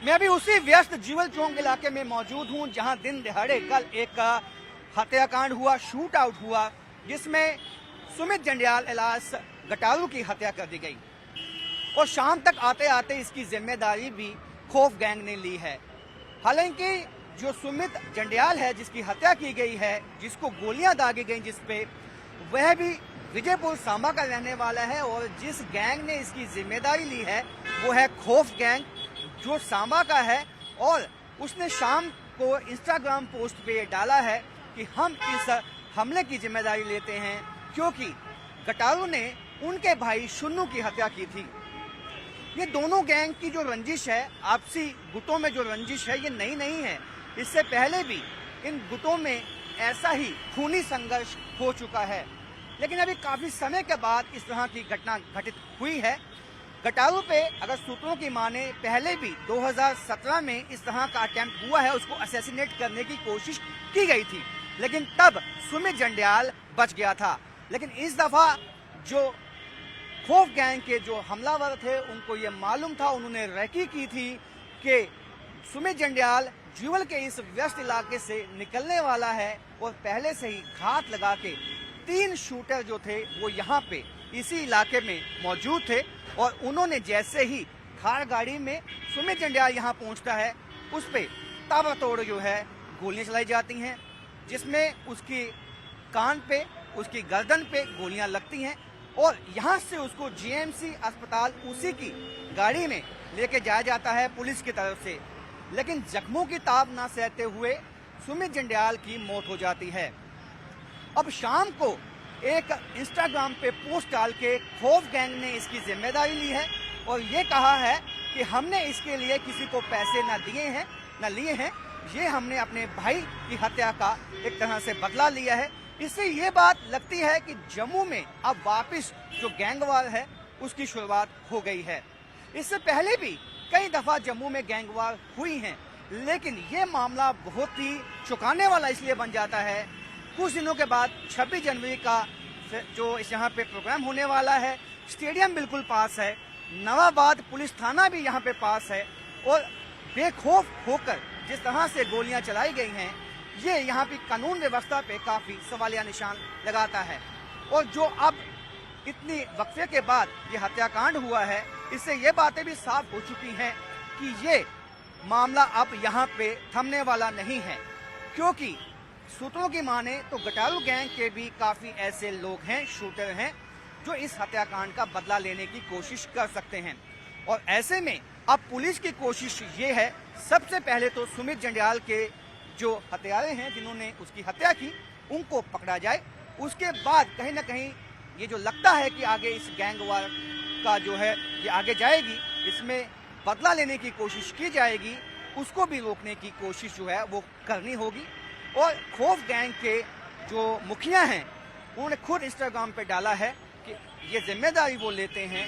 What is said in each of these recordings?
मैं अभी उसी व्यस्त जीवल चौक इलाके में मौजूद हूं जहां दिन दिहाड़े कल एक हत्याकांड हुआ, शूट आउट हुआ, जिसमें सुमित जंडियाल एलास गटारू की हत्या कर दी गई और शाम तक आते आते इसकी जिम्मेदारी भी खौफ गैंग ने ली है। हालांकि जो सुमित जंडियाल है जिसकी हत्या की गई है, जिसको गोलियां दागी गई जिसपे, वह भी विजयपुर सांबा का रहने वाला है और जिस गैंग ने इसकी जिम्मेदारी ली है वो है खौफ गैंग, जो सांबा का है। और उसने शाम को इंस्टाग्राम पोस्ट पे ये डाला है कि हम इस हमले की जिम्मेदारी लेते हैं क्योंकि गटारू ने उनके भाई शुन्नू की हत्या की थी। ये दोनों गैंग की जो रंजिश है, आपसी गुटों में जो रंजिश है, ये नई नहीं है। इससे पहले भी इन गुटों में ऐसा ही खूनी संघर्ष हो चुका है, लेकिन अभी काफी समय के बाद इस तरह की घटना घटित हुई है। गटारू पे अगर सूत्रों की माने पहले भी 2017 में इस तरह का अटेम्प्ट हुआ है, उसको असैसिनेट करने की कोशिश की गई थी, लेकिन तब सुमित जंडियाल बच गया था। लेकिन इस दफा जो खौफ गैंग के जो हमलावर थे उनको ये मालूम था, उन्होंने रेकी की थी कि सुमित जंडियाल जीवल के इस व्यस्त इलाके से निकलने वाला है और पहले से ही घात लगा के 3 शूटर जो थे वो यहाँ पे इसी इलाके में मौजूद थे और उन्होंने जैसे ही थार गाड़ी में सुमित जंडियाल यहाँ पहुँचता है, उस पे ताबड़तोड़ जो है गोलियां चलाई जाती हैं, जिसमें उसकी कान पे, उसकी गर्दन पे गोलियां लगती हैं और यहाँ से उसको जीएमसी अस्पताल उसी की गाड़ी में लेके जाया जाता है पुलिस की तरफ से। लेकिन जख्मों की ताब ना सहते हुए सुमित जंडियाल की मौत हो जाती है। अब शाम को एक इंस्टाग्राम पे पोस्ट डाल के खौफ गैंग ने इसकी जिम्मेदारी ली है और ये कहा है कि हमने इसके लिए किसी को पैसे ना दिए हैं ना लिए हैं, ये हमने अपने भाई की हत्या का एक तरह से बदला लिया है। इससे ये बात लगती है कि जम्मू में अब वापस जो गैंगवार है उसकी शुरुआत हो गई है। इससे पहले भी कई दफा जम्मू में गैंगवार हुई हैं, लेकिन ये मामला बहुत ही चौंकाने वाला इसलिए बन जाता है, कुछ दिनों के बाद 26 जनवरी का जो इस यहाँ पे प्रोग्राम होने वाला है, स्टेडियम बिल्कुल पास है, नवाबाद पुलिस थाना भी यहाँ पे पास है और बेखौफ होकर जिस तरह से गोलियां चलाई गई हैं, ये यहाँ की कानून व्यवस्था पे काफी सवालिया निशान लगाता है। और जो अब इतनी वक्फे के बाद ये हत्याकांड हुआ है, इससे ये बातें भी साफ हो चुकी हैं कि ये मामला अब यहाँ पे थमने वाला नहीं है, क्योंकि सूत्रों की माने तो गटारू गैंग के भी काफी ऐसे लोग हैं, शूटर हैं, जो इस हत्याकांड का बदला लेने की कोशिश कर सकते हैं। और ऐसे में अब पुलिस की कोशिश ये है, सबसे पहले तो सुमित जंडियाल के जो हत्यारे हैं जिन्होंने उसकी हत्या की, उनको पकड़ा जाए। उसके बाद कहीं ना कहीं ये जो लगता है कि आगे इस गैंगवार का जो है ये आगे जाएगी, इसमें बदला लेने की कोशिश की जाएगी, उसको भी रोकने की कोशिश जो है वो करनी होगी। और खौफ गैंग के जो मुखिया हैं उन्होंने खुद इंस्टाग्राम पे डाला है कि ये जिम्मेदारी वो लेते हैं।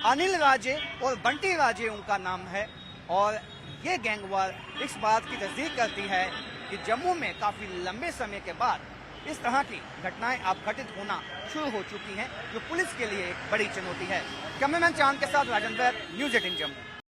अनिल राजे और बंटी राजे उनका नाम है और ये गैंगवार इस बात की तस्दीक करती है कि जम्मू में काफी लंबे समय के बाद इस तरह की घटनाएं अब घटित होना शुरू हो चुकी हैं, जो पुलिस के लिए एक बड़ी चुनौती है। कैमरामैन चांद के साथ राजेंद्र, न्यूज़ 18 जम्मू।